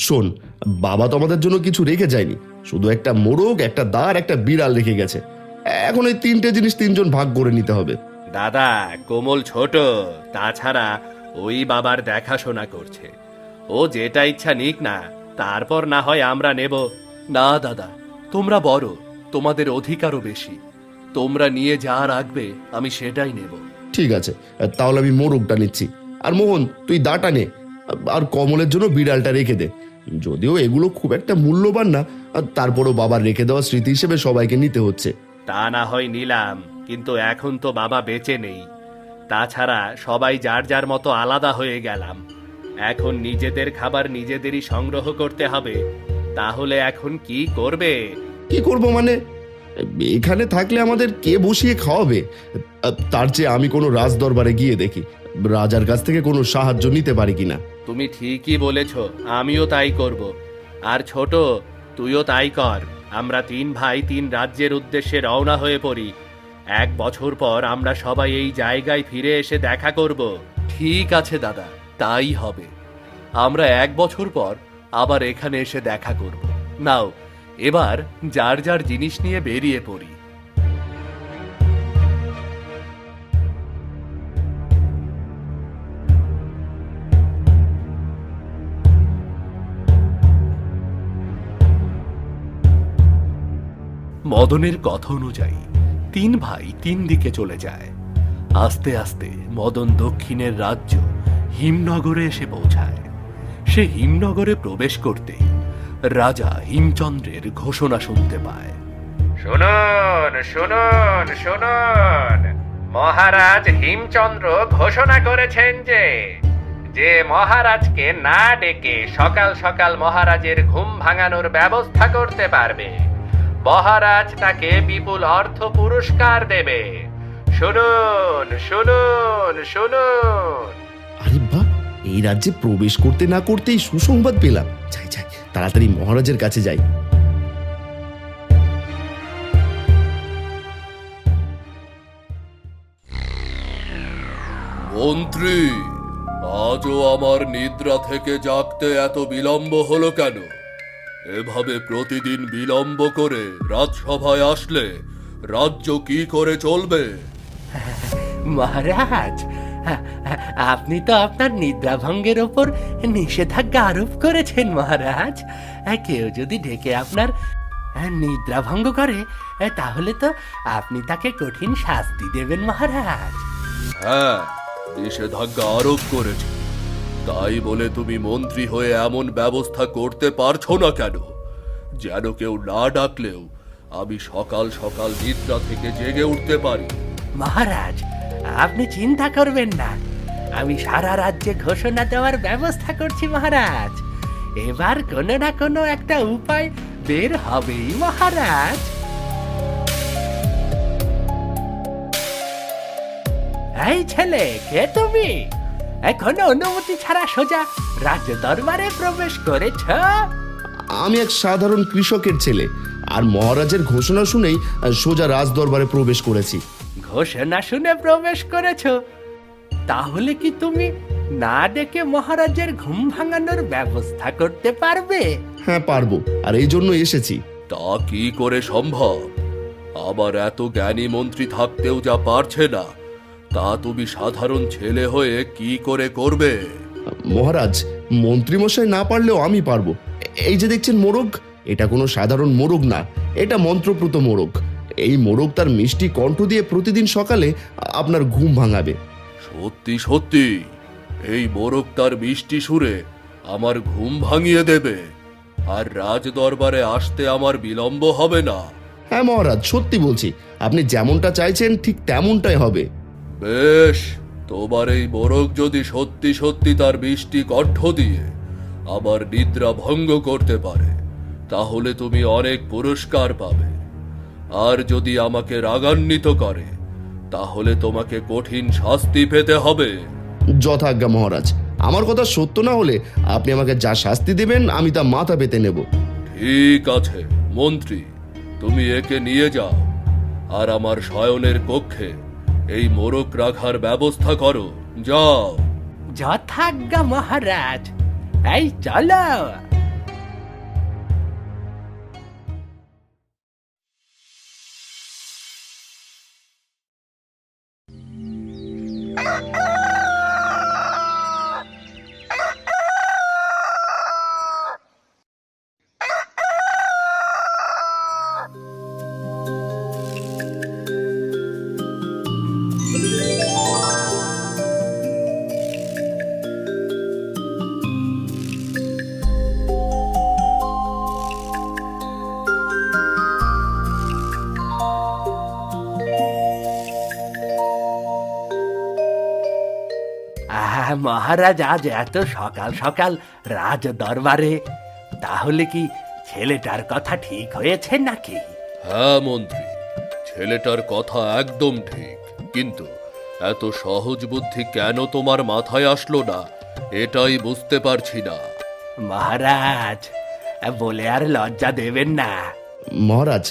শোন, বাবা তো আমাদের জন্য কিছু রেখে যায়নি, শুধু একটা মোরগ, একটা দাঁড়, একটা বিড়াল রেখে গেছে। এখন এই তিনটে জিনিস তিনজন ভাগ করে নিতে হবে। দাদা, কোমল ছোট, তাছাড়া ওই বাবার দেখাশোনা করছে। ও যেটা ইচ্ছা নিক না, তারপর না হয় আমরা নেব। না দাদা, তোমরা বড়, তোমাদের অধিকারও বেশি। তোমরা নিয়ে যা রাখবে আমি সেটাই নেব। ঠিক আছে, তাহলে আমি মোরগটা নিচ্ছি। আর মোহন, তুই দাঁটা নে। আর কমলের জন্য বিড়ালটা রেখে দে। যদিও এগুলো খুব একটা মূল্যবান না, তারপরও বাবার রেখে দেওয়া স্মৃতি হিসেবে সবাইকে নিতে হচ্ছে। তা না হয় নিলাম, কিন্তু এখন তো বাবা বেঁচে নেই। তাছাড়া সবাই যার যার মতো আলাদা হয়ে গেলাম। এখন নিজেদের খাবার নিজেদেরই সংগ্রহ করতে হবে। তাহলে এখন কি করবে? কি করব মানে? এখানে থাকলে আমাদের কে বসিয়ে খাওয়াবে? তার চেয়ে আমি কোনো রাজ দরবারে গিয়ে দেখি রাজার কাছ থেকে কোনো সাহায্য নিতে পারি কিনা। তুমি ঠিকই বলেছ, আমিও তাই করব। আর ছোট, তুইও তাই কর। আমরা তিন ভাই তিন রাজ্যের উদ্দেশ্যে রওনা হয়ে পড়ি। 1 বছর পর আমরা সবাই এই জায়গায় ফিরে এসে দেখা করব। ঠিক আছে দাদা, তাই হবে। আমরা 1 বছর পর আবার এখানে এসে দেখা করব। নাও, এবার যার যার জিনিস নিয়ে বেরিয়ে পড়ি। মদনের কথা অনুযায়ী 3 ভাই 3 দিকে চলে যায়। আস্তে আস্তে মদন দক্ষিণের রাজ্য হিমনগরে এসে পৌঁছায়। সে হিমনগরে প্রবেশ করতেই রাজা হিমচন্দ্রের ঘোষণা শুনতে পায়। শুনুন শুনুন শুনুন, মহারাজ হিমচন্দ্র ঘোষণা করেছেন যে যে মহারাজকে না ডেকে সকাল সকাল মহারাজের ঘুম ভাঙানোর ব্যবস্থা করতে পারবে, মহারাজ তাকে বিপুল অর্থ পুরস্কার দেবে। শুনুন শুনুন শুনুন। আরে বাহ, এই রাজ্যে প্রবেশ করতে না করতেই সুসংবাদ পেলাম। যাই যাই, তাড়াতাড়ি মহারাজের কাছে যাই। মন্ত্রী, আজও আমার নিদ্রা থেকে জাগতে এত বিলম্ব হলো কেন? এভাবে প্রতিদিন বিলম্ব করে রাজসভায় আসলে রাজ্য কি করে চলবে? মহারাজ, আপনি তো আপনার নিদ্রাভঙ্গের ওপর নিষেধাজ্ঞা আরোপ করেছেন মহারাজ। কেউ যদি ডেকে আপনার নিদ্রাভঙ্গ করে, তাহলে তো আপনি তাকে কঠিন শাস্তি দেবেন মহারাজ। হ্যাঁ, নিষেধাজ্ঞা আরোপ করেছে। তাই বলে তুমি মন্ত্রী হয়ে এমন ব্যবস্থা করতে পারছো না কেন যেন কেউ না ডাকলেও আমি সকাল সকাল নিদ্রা থেকে জেগে উঠতে পারি? মহারাজ, আপনি চিন্তা করবেন না, আমি সারা রাজ্যে ঘোষণা দেওয়ার ব্যবস্থা করছি মহারাজ। এবার কোনো না কোনো একটা উপায় বের হবেই মহারাজ। এই ছেলে, কে তুমি? এখনো অনুমতি ছাড়া সোজা রাজ্য দরবারে প্রবেশ করেছ? আমি এক সাধারণ কৃষকের ছেলে, আর মহারাজের ঘোষণা শুনেই সোজা রাজ দরবারে প্রবেশ করেছি। ঘোষণা শুনে প্রবেশ করেছ? তাহলে কি তুমি না ডেকে মহারাজের ঘুম ভাঙানোর ব্যবস্থা করতে পারবে? হ্যাঁ, পারবো, আর এই জন্য এসেছি। তা কি করে সম্ভব? আবার এত জ্ঞানী মন্ত্রী থাকতেও যা পারছে না, তা তুমি সাধারণ ছেলে হয়ে কি করে করবে? মহারাজ, মন্ত্রীমশাই না পারলেও আমি পারবো। এই যে দেখছেন মোরগ, এটা কোনো সাধারণ মোরগ না, এটা মন্ত্রপ্রুত মোরগ। এই মোরগ তার মিষ্টি কণ্ঠ দিয়ে প্রতিদিন সকালে আপনার ঘুম ভাঙাবে। সত্যি সত্যি? এই মোরগ তার মিষ্টি সুরে আমার ঘুম ভাঙিয়ে দেবে, আর রাজ দরবারে আসতে আমার বিলম্ব হবে না? হ্যাঁ মহারাজ, সত্যি বলছি, আপনি যেমনটা চাইছেন ঠিক তেমনটাই হবে। বেশ, তোমার এই মোরগ যদি সত্যি সত্যি তার মিষ্টি কণ্ঠ দিয়ে আমার নিদ্রা ভঙ্গ করতে পারে, তাহলে তুমি অনেক পুরস্কার পাবে। আর যদি আমাকে রাগান্বিত করে, তাহলে তোমাকে কঠিন শাস্তি পেতে হবে। যথাজ্ঞা মহারাজ, আমার কথা সত্য না হলে আপনি আমাকে যা শাস্তি দেবেন আমি তা মাথা পেতে নেব। ঠিক আছে মন্ত্রী, তুমি একে নিয়ে যাও, আর আমার শয়নের কক্ষে এই মোরগ রাখার ব্যবস্থা করো। যাও। যথাজ্ঞা মহারাজ। এই চলো। মহারাজ আজ এত সকাল সকাল রাজ দরবারে, তাহলে কি ছেলেটার কথা ঠিক হয়েছে নাকি? হ্যাঁ মন্ত্রী, ছেলেটার কথা একদম ঠিক, কিন্তু এত সহজ বুদ্ধি কেন তোমার মাথায় আসলো না এটাই বুঝতে পারছি না। মহারাজ বলে আর লজ্জা দেবেন না। মহারাজ,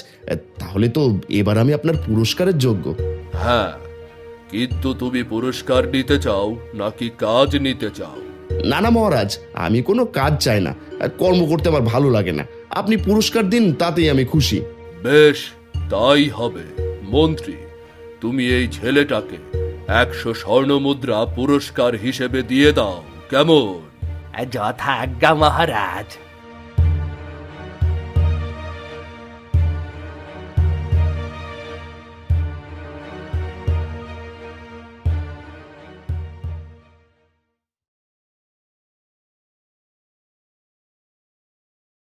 তাহলে তো এবার আমি আপনার পুরস্কারের যোগ্য। হ্যাঁ, কিন্তু তুমি পুরস্কার নিতে চাও নাকি কাজ নিতে চাও? না না মহারাজ, আমি কোনো কাজ চাই না, কর্ম করতে আমার ভালো লাগে না। আপনি পুরস্কার দিন, তাতেই আমি খুশি। বেশ, তাই হবে। মন্ত্রী, তুমি এই ছেলেটাকে 100 স্বর্ণমুদ্রা পুরস্কার হিসেবে দিয়ে দাও, কেমন? যথা আজ্ঞা মহারাজ।